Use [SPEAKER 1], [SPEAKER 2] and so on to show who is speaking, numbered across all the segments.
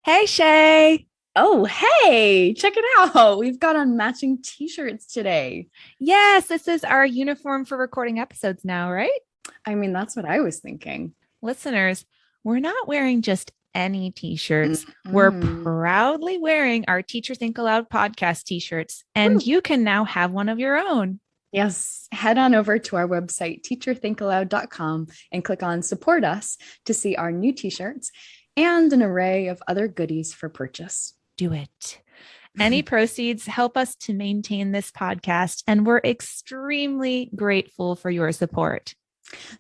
[SPEAKER 1] Hey, Shay.
[SPEAKER 2] Oh, hey, check it out. We've got on matching t-shirts today.
[SPEAKER 1] Yes, this is our uniform for recording episodes now, right?
[SPEAKER 2] I mean, that's what I was thinking.
[SPEAKER 1] Listeners, we're not wearing just any t-shirts. We're
[SPEAKER 2] Mm-mm.
[SPEAKER 1] proudly wearing our Teacher Think Aloud podcast t-shirts, and
[SPEAKER 2] Woo.
[SPEAKER 1] you can now have one of your own.
[SPEAKER 2] Yes, head on over to our website, teacherthinkaloud.com, and click on support us to see our new t-shirts and an array of other goodies for purchase.
[SPEAKER 1] Do it. Any proceeds help us to maintain this podcast, and we're extremely grateful for your support.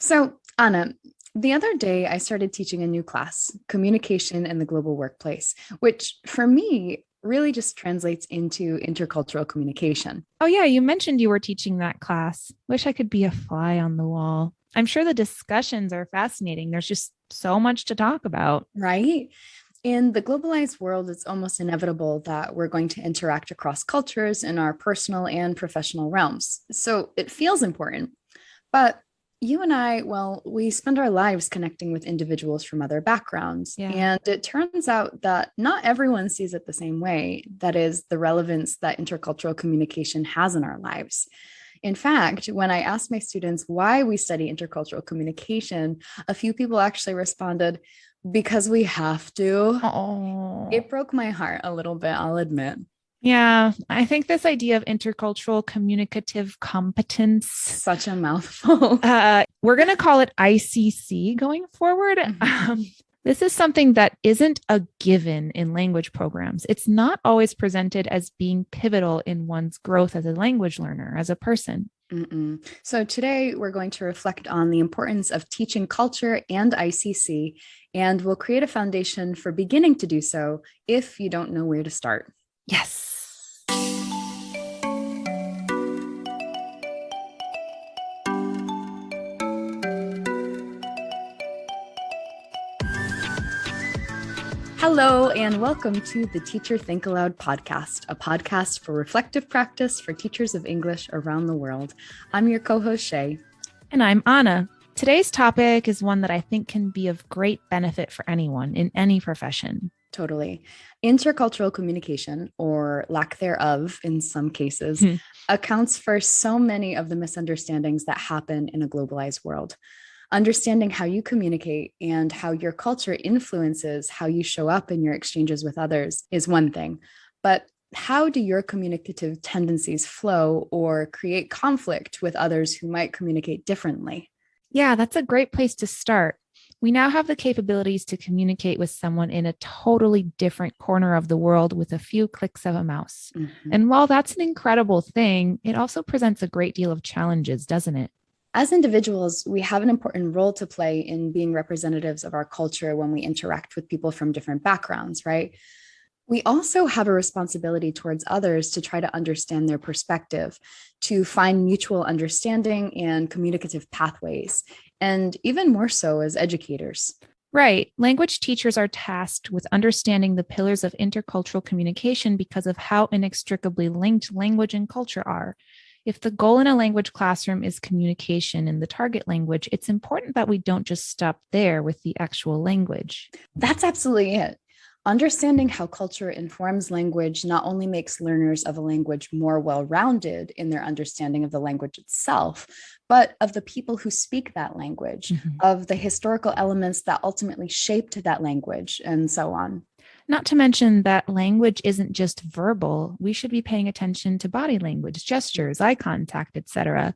[SPEAKER 2] So, Anna, the other day I started teaching a new class, Communication in the Global Workplace, which for me really just translates into intercultural communication.
[SPEAKER 1] Oh, yeah, you mentioned you were teaching that class. Wish I could be a fly on the wall. I'm sure the discussions are fascinating. There's just so much to talk about.
[SPEAKER 2] Right? In the globalized world, it's almost inevitable that we're going to interact across cultures in our personal and professional realms. So it feels important. But you and I, well, we spend our lives connecting with individuals from other backgrounds.
[SPEAKER 1] Yeah.
[SPEAKER 2] And it turns out that not everyone sees it the same way. That is, the relevance that intercultural communication has in our lives. In fact, when I asked my students why we study intercultural communication, a few people actually responded, because we have to.
[SPEAKER 1] Oh,
[SPEAKER 2] It broke my heart a little bit, I'll admit.
[SPEAKER 1] yeah. I think this idea of intercultural communicative competence,
[SPEAKER 2] Such a mouthful.
[SPEAKER 1] we're going to call it ICC going forward.
[SPEAKER 2] Mhm.
[SPEAKER 1] This is something that isn't a given in language programs. It's not always presented as being pivotal in one's growth as a language learner, as a person.
[SPEAKER 2] Mm-mm. So today we're going to reflect on the importance of teaching culture and ICC, and we'll create a foundation for beginning to do so if you don't know where to start.
[SPEAKER 1] Yes.
[SPEAKER 2] Hello, and welcome to the Teacher Think Aloud podcast, a podcast for reflective practice for teachers of English around the world. I'm your co-host, Shay.
[SPEAKER 1] And I'm Anna. Today's topic is one that I think can be of great benefit for anyone in any profession.
[SPEAKER 2] Totally. Intercultural communication, or lack thereof in some cases, accounts for so many of the misunderstandings that happen in a globalized world. Understanding how you communicate and how your culture influences how you show up in your exchanges with others is one thing. But how do your communicative tendencies flow or create conflict with others who might communicate differently?
[SPEAKER 1] Yeah, that's a great place to start. We now have the capabilities to communicate with someone in a totally different corner of the world with a few clicks of a mouse.
[SPEAKER 2] Mhm.
[SPEAKER 1] And while that's an incredible thing, it also presents a great deal of challenges, doesn't it?
[SPEAKER 2] As individuals, we have an important role to play in being representatives of our culture when we interact with people from different backgrounds, right? We also have a responsibility towards others to try to understand their perspective, to find mutual understanding and communicative pathways, and even more so as educators.
[SPEAKER 1] Right. Language teachers are tasked with understanding the pillars of intercultural communication because of how inextricably linked language and culture are. If the goal in a language classroom is communication in the target language, it's important that we don't just stop there with the actual language.
[SPEAKER 2] That's absolutely it. Understanding how culture informs language not only makes learners of a language more well rounded in their understanding of the language itself, but of the people who speak that language,
[SPEAKER 1] Mhm.
[SPEAKER 2] of the historical elements that ultimately shaped that language, and so on.
[SPEAKER 1] Not to mention that language isn't just verbal. We should be paying attention to body language, gestures, eye contact, etc.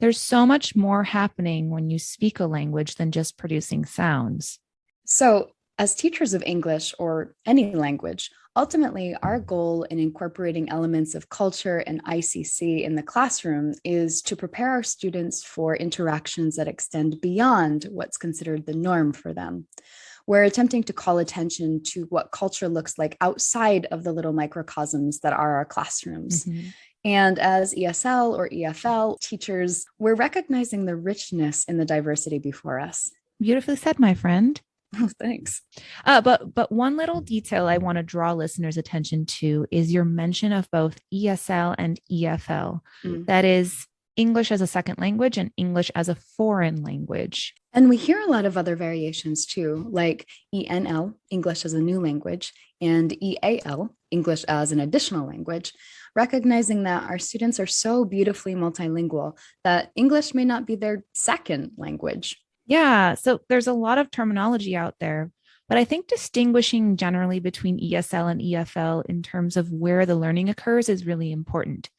[SPEAKER 1] There's so much more happening when you speak a language than just producing sounds.
[SPEAKER 2] So, as teachers of English or any language, ultimately our goal in incorporating elements of culture and ICC in the classroom is to prepare our students for interactions that extend beyond what's considered the norm for them. We're attempting to call attention to what culture looks like outside of the little microcosms that are our classrooms.
[SPEAKER 1] Mhm.
[SPEAKER 2] And as ESL or EFL teachers, we're recognizing the richness in the diversity before us.
[SPEAKER 1] Beautifully said, my friend.
[SPEAKER 2] Oh, thanks.
[SPEAKER 1] But one little detail I want to draw listeners' attention to is your mention of both ESL and EFL.
[SPEAKER 2] Mm.
[SPEAKER 1] That is, English as a second language and English as a foreign language.
[SPEAKER 2] And we hear a lot of other variations too, like ENL, English as a new language, and EAL, English as an additional language, recognizing that our students are so beautifully multilingual that English may not be their second language.
[SPEAKER 1] Yeah, so there's a lot of terminology out there, but I think distinguishing generally between ESL and EFL in terms of where the learning occurs is really important.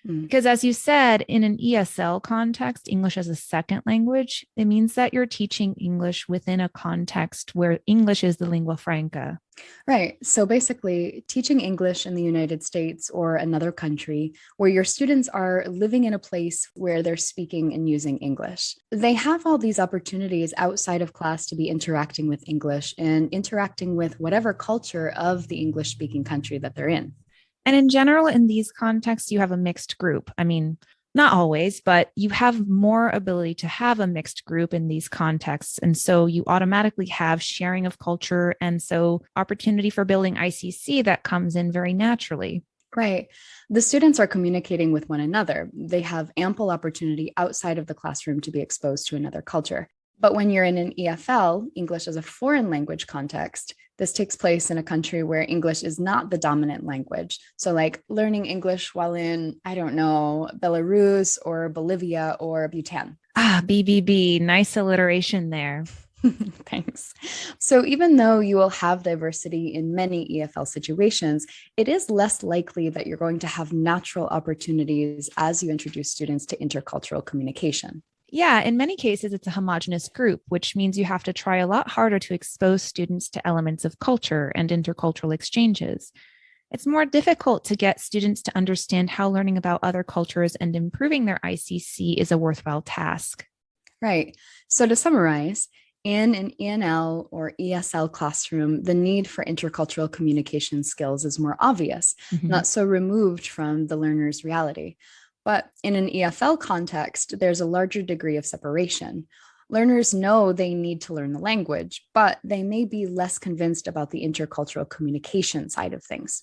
[SPEAKER 1] Because as you said, in an ESL context, English as a second language, it means that you're teaching English within a context where English is the lingua franca.
[SPEAKER 2] Right. So basically, teaching English in the United States or another country where your students are living in a place where they're speaking and using English. They have all these opportunities outside of class to be interacting with English and interacting with whatever culture of the English speaking country that they're in.
[SPEAKER 1] And in general, in these contexts, you have a mixed group. I mean, not always, but you have more ability to have a mixed group in these contexts. And so you automatically have sharing of culture. And so opportunity for building ICC that comes in very naturally.
[SPEAKER 2] Right. The students are communicating with one another. They have ample opportunity outside of the classroom to be exposed to another culture. But when you're in an EFL, English as a foreign language context, this takes place in a country where English is not the dominant language. So like learning English while in, I don't know, Belarus or Bolivia or Bhutan.
[SPEAKER 1] BBB, nice alliteration there.
[SPEAKER 2] Thanks. So even though you will have diversity in many EFL situations, it is less likely that you're going to have natural opportunities as you introduce students to intercultural communication.
[SPEAKER 1] Yeah, in many cases, it's a homogenous group, which means you have to try a lot harder to expose students to elements of culture and intercultural exchanges. It's more difficult to get students to understand how learning about other cultures and improving their ICC is a worthwhile task.
[SPEAKER 2] Right. So to summarize, in an ENL or ESL classroom, the need for intercultural communication skills is more obvious, not so removed from the learner's reality. But in an EFL context, there's a larger degree of separation. Learners know they need to learn the language, but they may be less convinced about the intercultural communication side of things.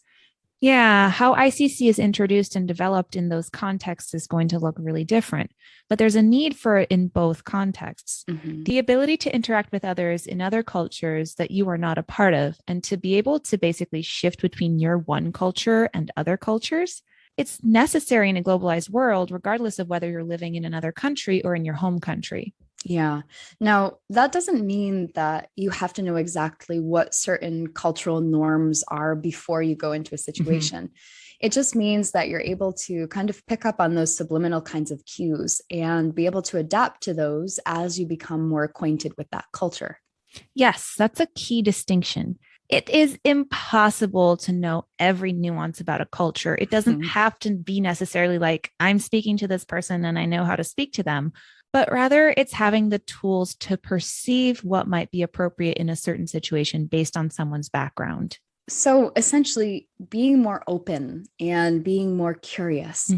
[SPEAKER 1] Yeah, how ICC is introduced and developed in those contexts is going to look really different, but there's a need for it in both contexts. The ability to interact with others in other cultures that you are not a part of, and to be able to basically shift between your one culture and other cultures. It's necessary in a globalized world, regardless of whether you're living in another country or in your home country.
[SPEAKER 2] Yeah. Now, that doesn't mean that you have to know exactly what certain cultural norms are before you go into a situation. It just means that you're able to kind of pick up on those subliminal kinds of cues and be able to adapt to those as you become more acquainted with that culture.
[SPEAKER 1] Yes, that's a key distinction. It is impossible to know every nuance about a culture. It doesn't have to be necessarily like I'm speaking to this person and I know how to speak to them, but rather it's having the tools to perceive what might be appropriate in a certain situation based on someone's background.
[SPEAKER 2] So essentially, being more open and being more curious.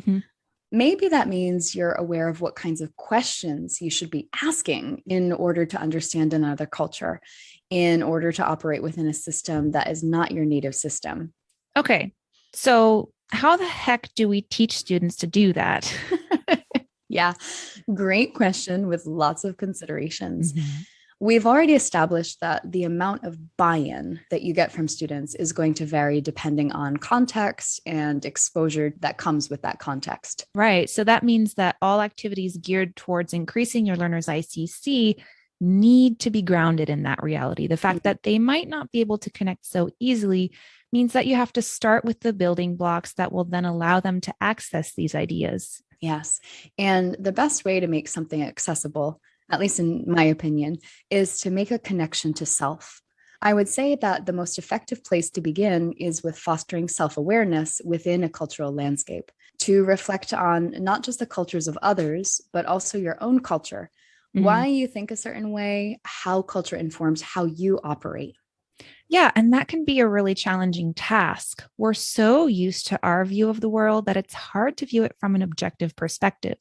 [SPEAKER 2] Maybe that means you're aware of what kinds of questions you should be asking in order to understand another culture, in order to operate within a system that is not your native system.
[SPEAKER 1] Okay, so how the heck do we teach students to do that?
[SPEAKER 2] Yeah, great question with lots of considerations. We've already established that the amount of buy-in that you get from students is going to vary depending on context and exposure that comes with that context.
[SPEAKER 1] Right. So that means that all activities geared towards increasing your learners' ICC need to be grounded in that reality. The fact that they might not be able to connect so easily means that you have to start with the building blocks that will then allow them to access these ideas.
[SPEAKER 2] Yes. And the best way to make something accessible, at least in my opinion, is to make a connection to self. I would say that the most effective place to begin is with fostering self-awareness within a cultural landscape, to reflect on not just the cultures of others, but also your own culture, why you think a certain way, how culture informs how you operate.
[SPEAKER 1] Yeah, and that can be a really challenging task. We're so used to our view of the world that it's hard to view it from an objective perspective,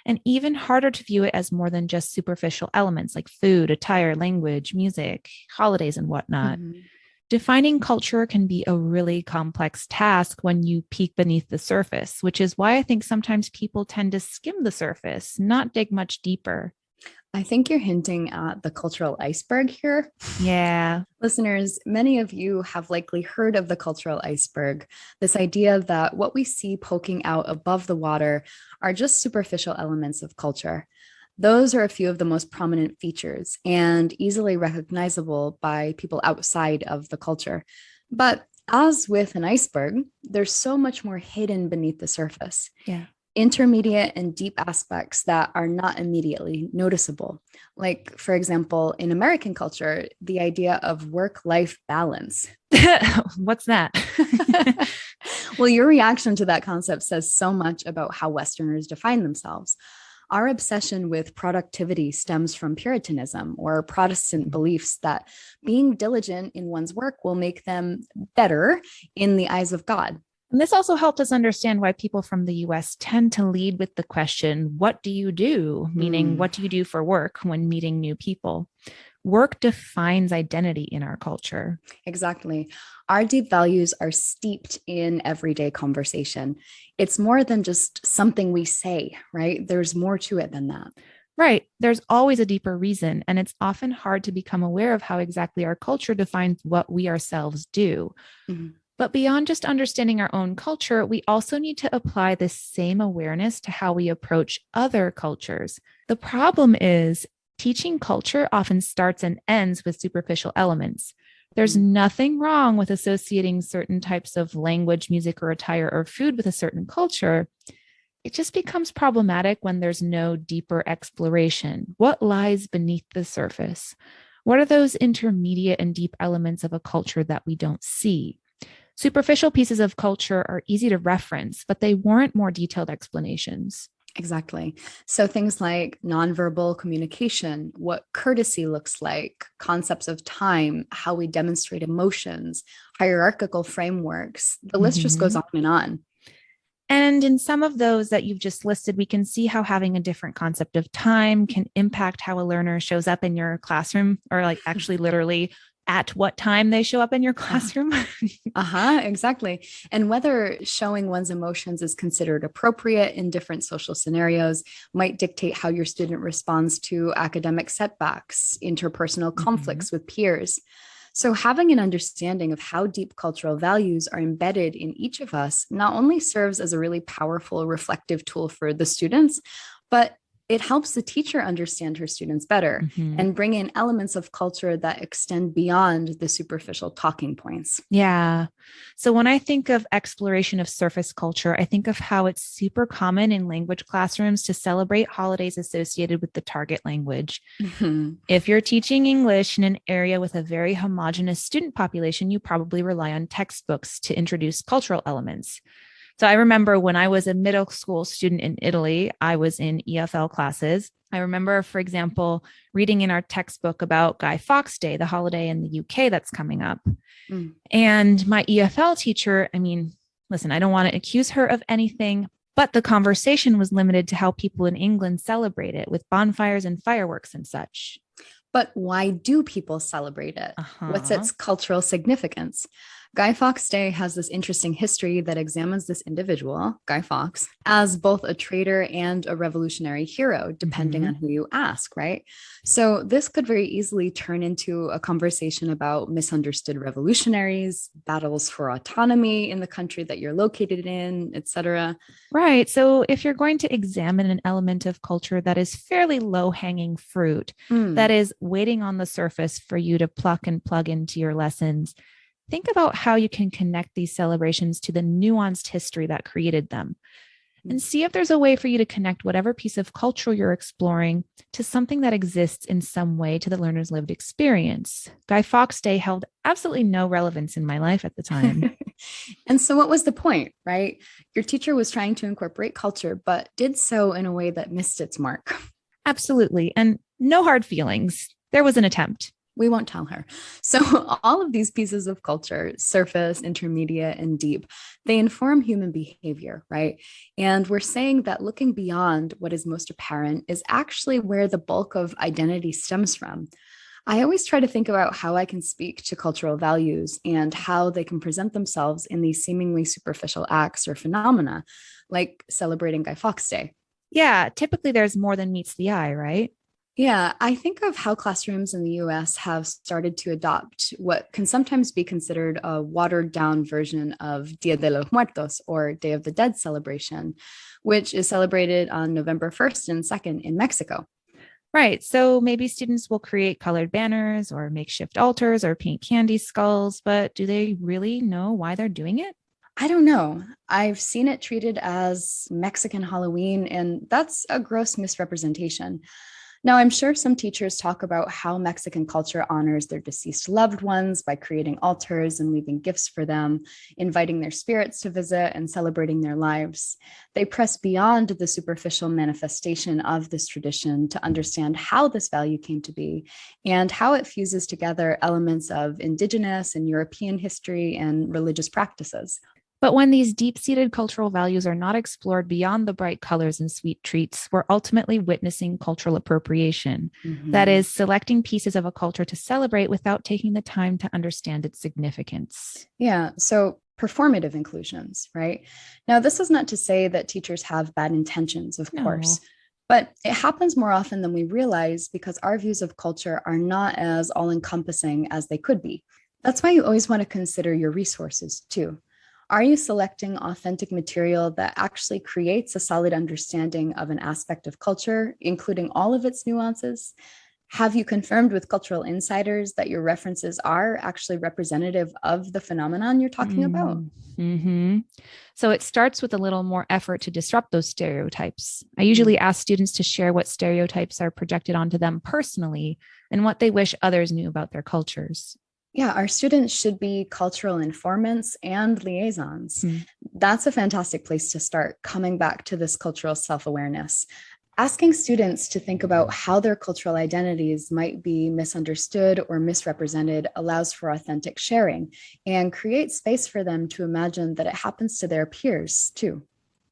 [SPEAKER 1] and even harder to view it as more than just superficial elements like food, attire, language, music, holidays, and whatnot. Defining culture can be a really complex task when you peek beneath the surface, which is why I think sometimes people tend to skim the surface, not dig much deeper.
[SPEAKER 2] I think you're hinting at the cultural iceberg here.
[SPEAKER 1] Yeah.
[SPEAKER 2] Listeners, many of you have likely heard of the cultural iceberg, this idea that what we see poking out above the water are just superficial elements of culture. Those are a few of the most prominent features and easily recognizable by people outside of the culture. But as with an iceberg, there's so much more hidden beneath the surface.
[SPEAKER 1] Yeah.
[SPEAKER 2] Intermediate and deep aspects that are not immediately noticeable. Like, for example, in American culture, the idea of work-life balance.
[SPEAKER 1] What's that?
[SPEAKER 2] Well, your reaction to that concept says so much about how Westerners define themselves. Our obsession with productivity stems from Puritanism or Protestant beliefs that being diligent in one's work will make them better in the eyes of God.
[SPEAKER 1] And this also helped us understand why people from the US tend to lead with the question, what do you do? Meaning, what do you do for work when meeting new people? Work defines identity in our culture.
[SPEAKER 2] Exactly. Our deep values are steeped in everyday conversation. It's more than just something we say, right? There's more to it than that.
[SPEAKER 1] Right. There's always a deeper reason, and it's often hard to become aware of how exactly our culture defines what we ourselves do.
[SPEAKER 2] Mm-hmm.
[SPEAKER 1] But beyond just understanding our own culture, we also need to apply this same awareness to how we approach other cultures. The problem is teaching culture often starts and ends with superficial elements. There's nothing wrong with associating certain types of language, music, or attire or food with a certain culture. It just becomes problematic when there's no deeper exploration. What lies beneath the surface? What are those intermediate and deep elements of a culture that we don't see? Superficial pieces of culture are easy to reference, but they warrant more detailed explanations.
[SPEAKER 2] Exactly. So things like nonverbal communication, what courtesy looks like, concepts of time, how we demonstrate emotions, hierarchical frameworks, the list just goes on and on.
[SPEAKER 1] And in some of those that you've just listed, we can see how having a different concept of time can impact how a learner shows up in your classroom, or like actually literally at what time they show up in your classroom.
[SPEAKER 2] Exactly. And whether showing one's emotions is considered appropriate in different social scenarios might dictate how your student responds to academic setbacks, interpersonal conflicts with peers. So having an understanding of how deep cultural values are embedded in each of us not only serves as a really powerful reflective tool for the students, but it helps the teacher understand her students better and bring in elements of culture that extend beyond the superficial talking points.
[SPEAKER 1] Yeah. So when I think of exploration of surface culture, I think of how it's super common in language classrooms to celebrate holidays associated with the target language. If you're teaching English in an area with a very homogeneous student population, you probably rely on textbooks to introduce cultural elements. So I remember when I was a middle school student in Italy, I was in EFL classes. I remember, for example, reading in our textbook about Guy Fawkes Day, the holiday in the UK that's coming up. And my EFL teacher, listen, I don't want to accuse her of anything, but the conversation was limited to how people in England celebrate it with bonfires and fireworks and such.
[SPEAKER 2] But why do people celebrate it? What's its cultural significance? Guy Fawkes Day has this interesting history that examines this individual, Guy Fawkes, as both a traitor and a revolutionary hero, depending on who you ask, right? So this could very easily turn into a conversation about misunderstood revolutionaries, battles for autonomy in the country that you're located in, etc.
[SPEAKER 1] Right. So if you're going to examine an element of culture that is fairly low-hanging fruit, that is waiting on the surface for you to pluck and plug into your lessons, think about how you can connect these celebrations to the nuanced history that created them, and see if there's a way for you to connect whatever piece of culture you're exploring to something that exists in some way to the learner's lived experience. Guy Fawkes Day held absolutely no relevance in my life at the time.
[SPEAKER 2] And so what was the point, right? Your teacher was trying to incorporate culture, but did so in a way that missed its mark.
[SPEAKER 1] Absolutely. And no hard feelings. There was an attempt.
[SPEAKER 2] We won't tell her. So all of these pieces of culture, surface, intermediate, and deep, they inform human behavior, right? And we're saying that looking beyond what is most apparent is actually where the bulk of identity stems from. I always try to think about how I can speak to cultural values and how they can present themselves in these seemingly superficial acts or phenomena, like celebrating Guy Fawkes Day.
[SPEAKER 1] Yeah, typically there's more than meets the eye, right?
[SPEAKER 2] Yeah, I think of how classrooms in the US have started to adopt what can sometimes be considered a watered down version of Dia de los Muertos or Day of the Dead celebration, which is celebrated on November 1st and 2nd in Mexico.
[SPEAKER 1] Right. So maybe students will create colored banners or makeshift altars or paint candy skulls, but do they really know why they're doing it?
[SPEAKER 2] I don't know. I've seen it treated as Mexican Halloween, and that's a gross misrepresentation. Now, I'm sure some teachers talk about how Mexican culture honors their deceased loved ones by creating altars and leaving gifts for them, inviting their spirits to visit and celebrating their lives. They press beyond the superficial manifestation of this tradition to understand how this value came to be and how it fuses together elements of Indigenous and European history and religious practices.
[SPEAKER 1] But when these deep seated cultural values are not explored beyond the bright colors and sweet treats, we're ultimately witnessing cultural appropriation. That
[SPEAKER 2] Mhm.
[SPEAKER 1] is, selecting pieces of a culture to celebrate without taking the time to understand its significance.
[SPEAKER 2] Yeah. So performative inclusions, right? Now, this is not to say that teachers have bad intentions, of course,
[SPEAKER 1] No.
[SPEAKER 2] but it happens more often than we realize because our views of culture are not as all encompassing as they could be. That's why you always want to consider your resources too. Are you selecting authentic material that actually creates a solid understanding of an aspect of culture, including all of its nuances? Have you confirmed with cultural insiders that your references are actually representative of the phenomenon you're talking about?
[SPEAKER 1] Mm-hmm. So it starts with a little more effort to disrupt those stereotypes. I
[SPEAKER 2] Mm.
[SPEAKER 1] usually ask students to share what stereotypes are projected onto them personally and what they wish others knew about their cultures.
[SPEAKER 2] Yeah, our students should be cultural informants and liaisons.
[SPEAKER 1] Hmm.
[SPEAKER 2] That's a fantastic place to start, coming back to this cultural self awareness. Asking students to think about how their cultural identities might be misunderstood or misrepresented allows for authentic sharing and creates space for them to imagine that it happens to their peers too.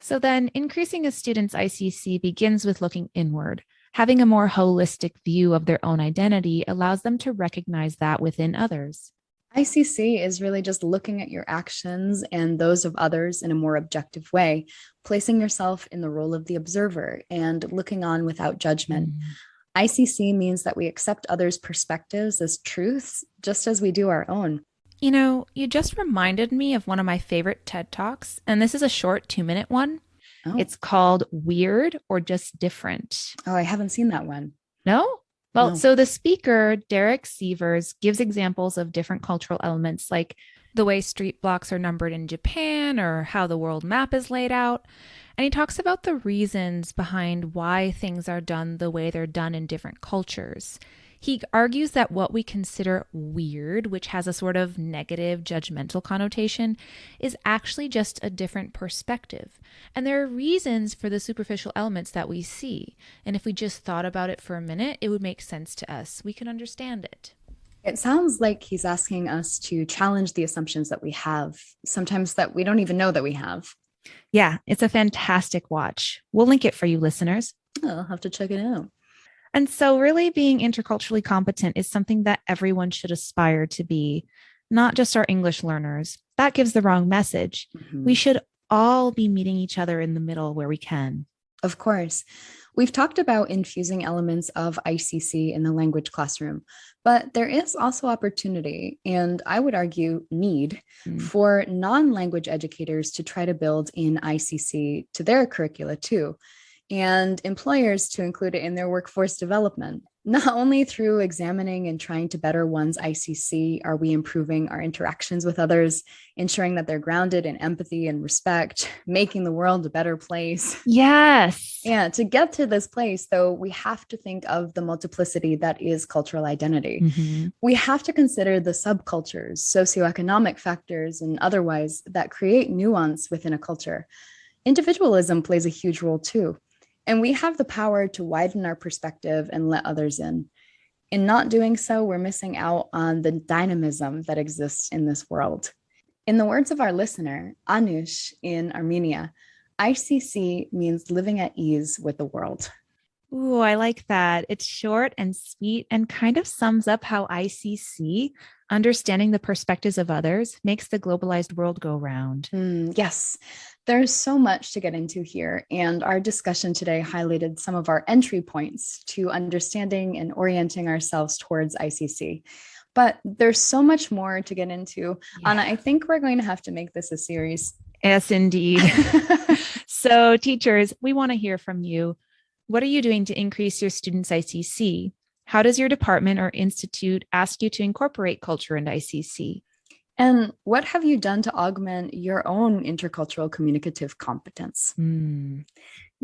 [SPEAKER 1] So then, increasing a student's ICC begins with looking inward. Having a more holistic view of their own identity allows them to recognize that within others.
[SPEAKER 2] ICC is really just looking at your actions and those of others in a more objective way, placing yourself in the role of the observer and looking on without judgment.
[SPEAKER 1] Mm.
[SPEAKER 2] ICC means that we accept others' perspectives as truths, just as we do our own.
[SPEAKER 1] You know, you just reminded me of one of my favorite TED Talks, and this is a short 2-minute one.
[SPEAKER 2] Oh,
[SPEAKER 1] It's called Weird or Just Different.
[SPEAKER 2] oh, I haven't seen that one.
[SPEAKER 1] No? Well,
[SPEAKER 2] No.
[SPEAKER 1] so the speaker, Derek Sievers, gives examples of different cultural elements like the way street blocks are numbered in Japan or how the world map is laid out. And he talks about the reasons behind why things are done the way they're done in different cultures. He argues that what we consider weird, which has a sort of negative, judgmental connotation, is actually just a different perspective. And there are reasons for the superficial elements that we see. And if we just thought about it for a minute, it would make sense to us. We can understand it.
[SPEAKER 2] It sounds like he's asking us to challenge the assumptions that we have, sometimes that we don't even know that we have.
[SPEAKER 1] Yeah, it's a fantastic watch. We'll link it for you listeners.
[SPEAKER 2] I'll have to check it out.
[SPEAKER 1] And so, really, being interculturally competent is something that everyone should aspire to be, not just our English learners. That gives the wrong message. We
[SPEAKER 2] Mhm.
[SPEAKER 1] should all be meeting each other in the middle where we can.
[SPEAKER 2] Of course. We've talked about infusing elements of ICC in the language classroom, but there is also opportunity, and I would argue need,
[SPEAKER 1] Mm.
[SPEAKER 2] for non language educators to try to build in ICC to their curricula too, and employers to include it in their workforce development. Not only through examining and trying to better one's ICC are we improving our interactions with others, ensuring that they're grounded in empathy and respect, making the world a better place.
[SPEAKER 1] Yes.
[SPEAKER 2] Yeah, to get to this place, though, we have to think of the multiplicity that is cultural identity.
[SPEAKER 1] Mhm.
[SPEAKER 2] We have to consider the subcultures, socioeconomic factors, and otherwise that create nuance within a culture. Individualism plays a huge role too. And we have the power to widen our perspective and let others in. In not doing so, we're missing out on the dynamism that exists in this world. In the words of our listener, Anush in Armenia, ICC means living at ease with the world.
[SPEAKER 1] Ooh, I like that. It's short and sweet and kind of sums up how ICC, understanding the perspectives of others, makes the globalized world go round.
[SPEAKER 2] Yes, there's so much to get into here. And our discussion today highlighted some of our entry points to understanding and orienting ourselves towards ICC. But there's so much more to get into.
[SPEAKER 1] Yeah.
[SPEAKER 2] Anna, I think we're going to have to make this a series.
[SPEAKER 1] Yes, indeed. So, teachers, we want to hear from you. What are you doing to increase your students' ICC? How does your department or institute ask you to incorporate culture into ICC?
[SPEAKER 2] And what have you done to augment your own intercultural communicative competence? You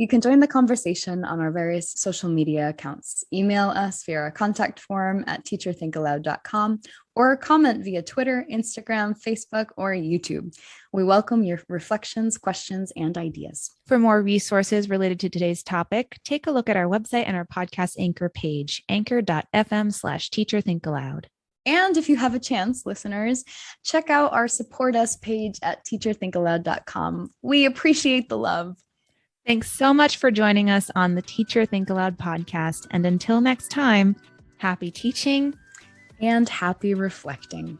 [SPEAKER 2] can join the conversation on our various social media accounts. Email us via our contact form at teacherthinkaloud.com or comment via Twitter, Instagram, Facebook, or YouTube. We welcome your reflections, questions, and ideas.
[SPEAKER 1] For more resources related to today's topic, take a look at our website and our podcast anchor page, anchor.fm/teacherthinkaloud.
[SPEAKER 2] And if you have a chance, listeners, check out our support us page at teacherthinkaloud.com. We appreciate the love.
[SPEAKER 1] Thanks so much for joining us on the Teacher Think Aloud podcast. And until next time, happy teaching
[SPEAKER 2] and happy reflecting.